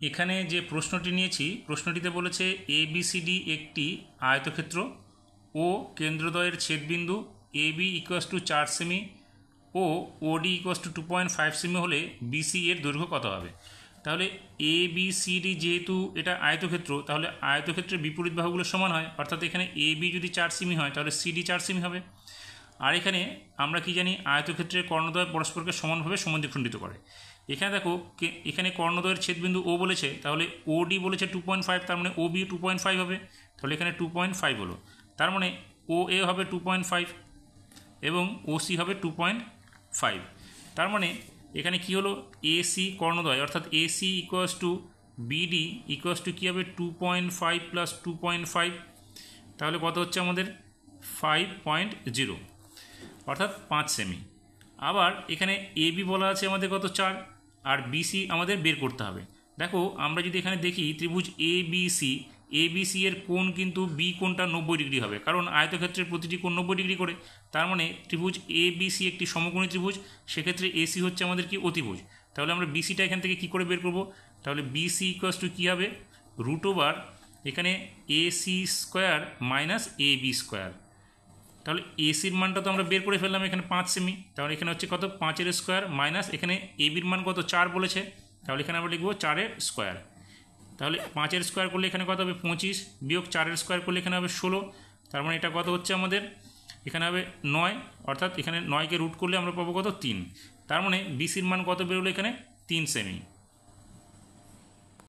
এখানে যে প্রশ্নটি নিয়েছি প্রশ্নটিতে বলেছে এবিসিডি একটি আয়তক্ষেত্র ও কেন্দ্রদ্বয়ের ছেদবিন্দু এবি ইকুয়াস টু 4 সেমি ও ওডি ইকুয়াস টু 2.5 সেমি হলে বিসি এর দৈর্ঘ্য কত হবে। তাহলে এবিসিডি যেহেতু এটা আয়তক্ষেত্র, তাহলে আয়তক্ষেত্রের বিপরীত বাহুগুলো সমান হয়, অর্থাৎ এখানে এবি যদি 4 সেমি হয় তাহলে সিডি 4 সেমি হবে। আর এখানে আমরা কি জানি, আয়তক্ষেত্রের কর্ণদ্বয় পরস্পরকে সমানভাবে সমাদ্বিখণ্ডিত করে। এখানে দেখো এখানে কর্ণদ্বয়ের ছেদবিন্দু ও বলেছে, তাহলে ওডি বলেছে 2.5, তার মানে ওবি 2.5 হবে। তাহলে এখানে 2.5 হলো, তার মানে ও এ হবে 2.5 এবং ওসি হবে 2.5। তার মানে এখানে কি হলো, এসি কর্ণদ্বয় অর্থাৎ AC equals to BD equals to কী হবে 2.5 প্লাস 2.5, তাহলে কত হচ্ছে আমাদের 5.0 অর্থাৎ 5 সেমি। আবার এখানে এবি বলা আছে আমাদের কত 4, আর বিসি আমাদের বের করতে হবে। দেখো আমরা যদি এখানে দেখি ত্রিভুজ এবিসি এর কোণ কিন্তু বি কোণটা 90 ডিগ্রি হবে, কারণ আয়তক্ষেত্রের প্রতিটি কোণ 90 ডিগ্রি করে। তার মানে ত্রিভুজ এবিসি একটি সমকোণী ত্রিভুজ, সেক্ষেত্রে এসি হচ্ছে আমাদের কি অতিভুজ। তাহলে আমরা বিসিটা এখান থেকে কি করে বের করব, তাহলে বিসি ইকুয়াস টু কী হবে √ওভার এখানে AC square minus AB square. তাহলে এসির মানটা তো আমরা বের করে ফেললাম এখানে 5 সেমি, তাহলে এখানে হচ্ছে কত 5-এর স্কোয়ার মাইনাস এখানে এবির মান কত 4 বলেছে, তাহলে এখানে আমরা লিখবো 4-এর স্কোয়ার। তাহলে 5-এর স্কোয়ার করলে এখানে কত হবে 25 বিয়োগ 4-এর স্কোয়ার করলে এখানে হবে 16, তার মানে এটা কত হচ্ছে আমাদের এখানে হবে 9, অর্থাৎ এখানে 9কে রুট করলে আমরা পাবো কত 3। তার মানে বিসির মান কত বেরোলো এখানে 3 সেমি।